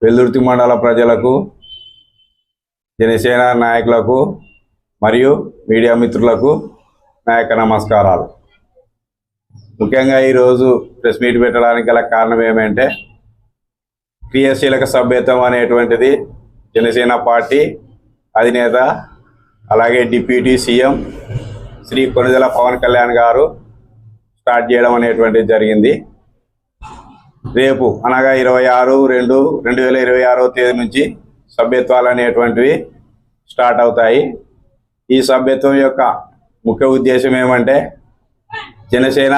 వెల్దుర్తి మండల ప్రజలకు, జనసేన నాయకులకు మరియు మీడియా మిత్రులకు నా యొక్క నమస్కారాలు. ముఖ్యంగా ఈరోజు ప్రెస్ మీట్ పెట్టడానికి గల కారణం ఏమంటే, క్రియాశీలక సభ్యత్వం అనేటువంటిది జనసేన పార్టీ అధినేత అలాగే డిప్యూటీ సీఎం శ్రీ కొణిదెల పవన్ కళ్యాణ్ గారు స్టార్ట్ చేయడం అనేటువంటిది జరిగింది. రేపు అనగా 26/2/2026 తేదీ నుంచి సభ్యత్వాలు అనేటువంటివి స్టార్ట్ అవుతాయి. ఈ సభ్యత్వం యొక్క ముఖ్య ఉద్దేశం ఏమంటే, జనసేన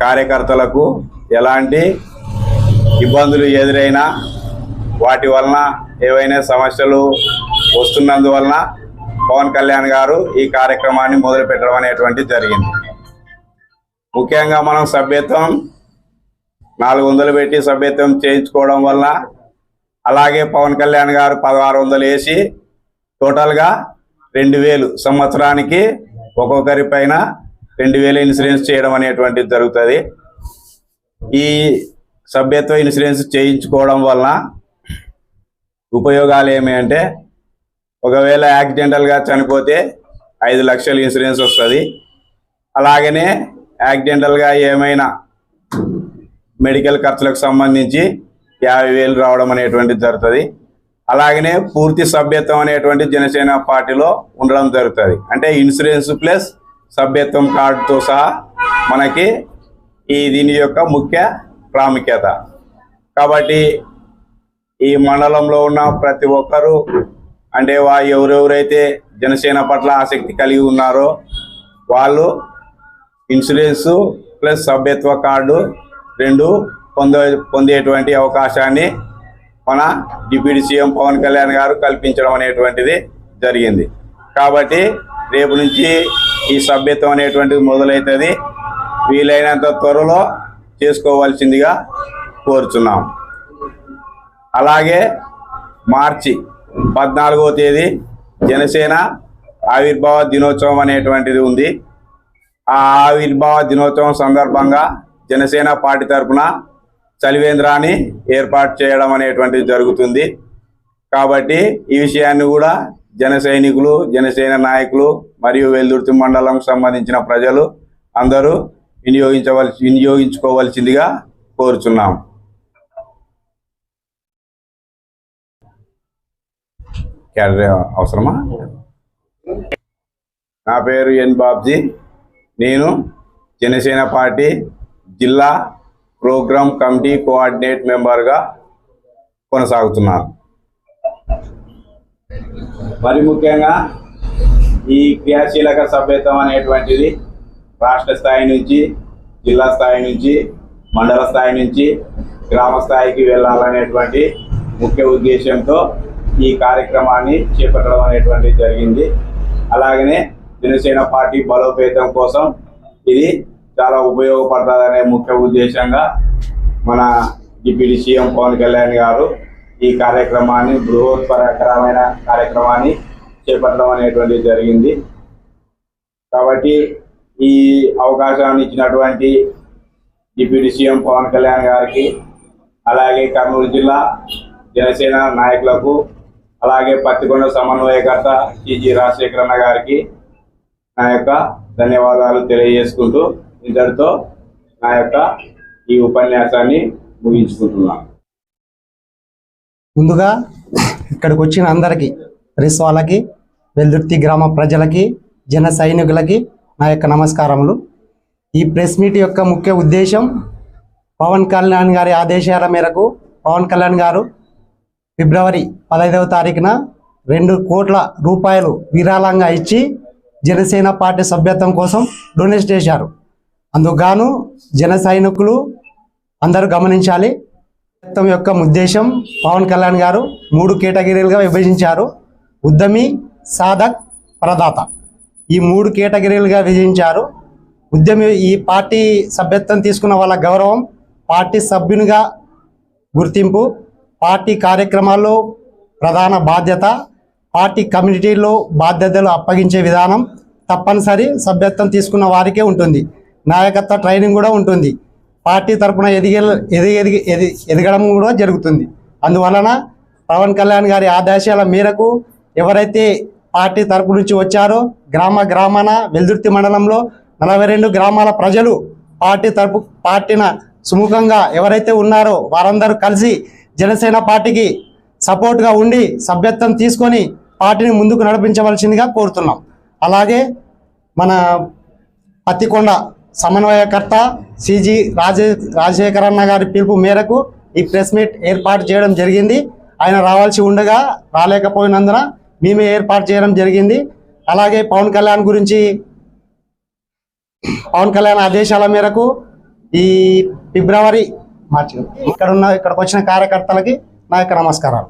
కార్యకర్తలకు ఎలాంటి ఇబ్బందులు ఎదురైనా వాటి వలన ఏవైనా సమస్యలు వస్తున్నందువలన పవన్ కళ్యాణ్ గారు ఈ కార్యక్రమాన్ని మొదలు పెట్టడం అనేటువంటిది జరిగింది. ముఖ్యంగా మనం సభ్యత్వం 400 పెట్టి సభ్యత్వం చేయించుకోవడం వల్ల, అలాగే పవన్ కళ్యాణ్ గారు 1600 వేసి టోటల్గా 2000 సంవత్సరానికి ఒక్కొక్కరి పైన 2000 ఇన్సూరెన్స్ చేయడం అనేటువంటిది జరుగుతుంది. ఈ సభ్యత్వ ఇన్సూరెన్స్ చేయించుకోవడం వలన ఉపయోగాలు ఏమి అంటే, ఒకవేళ యాక్సిడెంటల్గా చనిపోతే 5 లక్షల ఇన్సూరెన్స్ వస్తుంది. అలాగనే యాక్సిడెంటల్గా ఏమైనా మెడికల్ ఖర్చులకు సంబంధించి 50,000 రావడం అనేటువంటిది జరుగుతుంది. అలాగనే పూర్తి సభ్యత్వం అనేటువంటి జనసేన పార్టీలో ఉండడం జరుగుతుంది. అంటే ఇన్సూరెన్స్ ప్లస్ సభ్యత్వం కార్డుతో సహా మనకి దీని యొక్క ముఖ్య ప్రాముఖ్యత. కాబట్టి ఈ మండలంలో ఉన్న ప్రతి ఒక్కరూ, అంటే ఎవరెవరైతే జనసేన పట్ల ఆసక్తి కలిగి ఉన్నారో వాళ్ళు ఇన్సూరెన్సు ప్లస్ సభ్యత్వ కార్డు 2 పొందేటువంటి అవకాశాన్ని మన డిప్యూటీ సీఎం పవన్ కళ్యాణ్ గారు కల్పించడం అనేటువంటిది జరిగింది. కాబట్టి రేపు నుంచి ఈ సభ్యత్వం అనేటువంటిది మొదలవుతుంది. వీలైనంత త్వరలో చేసుకోవాల్సిందిగా కోరుచున్నాం. అలాగే మార్చి 14వ తేదీ జనసేన ఆవిర్భావ దినోత్సవం అనేటువంటిది ఉంది. ఆ ఆవిర్భావ దినోత్సవం సందర్భంగా జనసేన పార్టీ తరఫున చలివేంద్రాన్ని ఏర్పాటు చేయడం అనేటువంటిది జరుగుతుంది. కాబట్టి ఈ విషయాన్ని కూడా జన సైనికులు, జనసేన మరియు వెల్దుర్తి మండలం సంబంధించిన ప్రజలు అందరూ వినియోగించుకోవాల్సిందిగా కోరుచున్నాం. అవసరమా? నా పేరు ఎన్ బాబ్జీ. నేను జనసేన పార్టీ జిల్లా ప్రోగ్రామ్ కమిటీ కోఆర్డినేట్ మెంబర్గా కొనసాగుతున్నాను. మరి ముఖ్యంగా ఈ క్రియాశీలక సభ్యత్వం అనేటువంటిది రాష్ట్ర స్థాయి నుంచి, జిల్లా స్థాయి నుంచి, మండల స్థాయి నుంచి గ్రామ స్థాయికి వెళ్ళాలనేటువంటి ముఖ్య ఉద్దేశంతో ఈ కార్యక్రమాన్ని చేపట్టడం అనేటువంటిది జరిగింది. అలాగనే జనసేన పార్టీ బలోపేతం కోసం ఇది చాలా ఉపయోగపడుతుందనే ముఖ్య ఉద్దేశంగా మన డిప్యూటీ సీఎం పవన్ కళ్యాణ్ గారు ఈ కార్యక్రమాన్ని, బృహత్పరకరమైన కార్యక్రమాన్ని చేపట్టడం అనేటువంటిది జరిగింది. కాబట్టి ఈ అవకాశాన్ని ఇచ్చినటువంటి డిప్యూటీ సీఎం పవన్ కళ్యాణ్ గారికి, అలాగే కర్నూలు జిల్లా జనసేన నాయకులకు, అలాగే పత్తికొండ సమన్వయకర్త టీజీ రాజశేఖరన్న గారికి నా యొక్క ధన్యవాదాలు తెలియజేసుకుంటూ ఇంతటితో నా యొక్క ఈ ఉపన్యాసాన్ని ముగించుకుంటున్నాను. ముందుగా ఇక్కడికి వచ్చిన అందరికీ, ప్రెస్ వాళ్ళకి, వెల్దుర్తి గ్రామ ప్రజలకి, జన సైనికులకి నా యొక్క నమస్కారములు. ఈ ప్రెస్ మీట్ యొక్క ముఖ్య ఉద్దేశం, పవన్ కళ్యాణ్ గారి ఆదేశాల మేరకు పవన్ కళ్యాణ్ గారు ఫిబ్రవరి 15వ తారీఖున 2 కోట్ల రూపాయలు విరాళంగా ఇచ్చి జనసేన పార్టీ సభ్యత్వం కోసం డొనేట్ చేశారు. అందుకు జన సైనికులు అందరూ గమనించాలి. సభ్యత్వం యొక్క ఉద్దేశం, పవన్ కళ్యాణ్ గారు 3 కేటగిరీలుగా విభజించారు. ఉద్యమి, సాధక్, ప్రదాత, ఈ 3 కేటగిరీలుగా విభజించారు. ఉద్యమి ఈ పార్టీ సభ్యత్వం తీసుకున్న వాళ్ళ గౌరవం, పార్టీ సభ్యునిగా గుర్తింపు, పార్టీ కార్యక్రమాల్లో ప్రధాన బాధ్యత, పార్టీ కమ్యూనిటీలో బాధ్యతలు అప్పగించే విధానం తప్పనిసరి సభ్యత్వం తీసుకున్న వారికే ఉంటుంది. నాయకత్వ ట్రైనింగ్ కూడా ఉంటుంది. పార్టీ తరపున ఎదగడం కూడా జరుగుతుంది. అందువలన పవన్ కళ్యాణ్ గారి ఆదేశాల మేరకు ఎవరైతే పార్టీ తరపు నుంచి వచ్చారో గ్రామాన వెల్దుర్తి మండలంలో 42 గ్రామాల ప్రజలు పార్టీన సుముఖంగా ఎవరైతే ఉన్నారో వారందరూ కలిసి జనసేన పార్టీకి సపోర్ట్గా ఉండి సభ్యత్వం తీసుకొని పార్టీని ముందుకు నడిపించవలసిందిగా కోరుతున్నాం. అలాగే మన పత్తికొండ సమన్వయకర్త సిజి రాజశేఖర్ అన్న గారి పిలుపు మేరకు ఈ ప్రెస్ మీట్ ఏర్పాటు చేయడం జరిగింది. ఆయన రావాల్సి ఉండగా రాలేకపోయినందున మేమే ఏర్పాటు చేయడం జరిగింది. అలాగే పవన్ కళ్యాణ్ ఆదేశాల మేరకు ఈ ఫిబ్రవరి మార్చి ఇక్కడికి వచ్చిన కార్యకర్తలకి నా యొక్క నమస్కారాలు.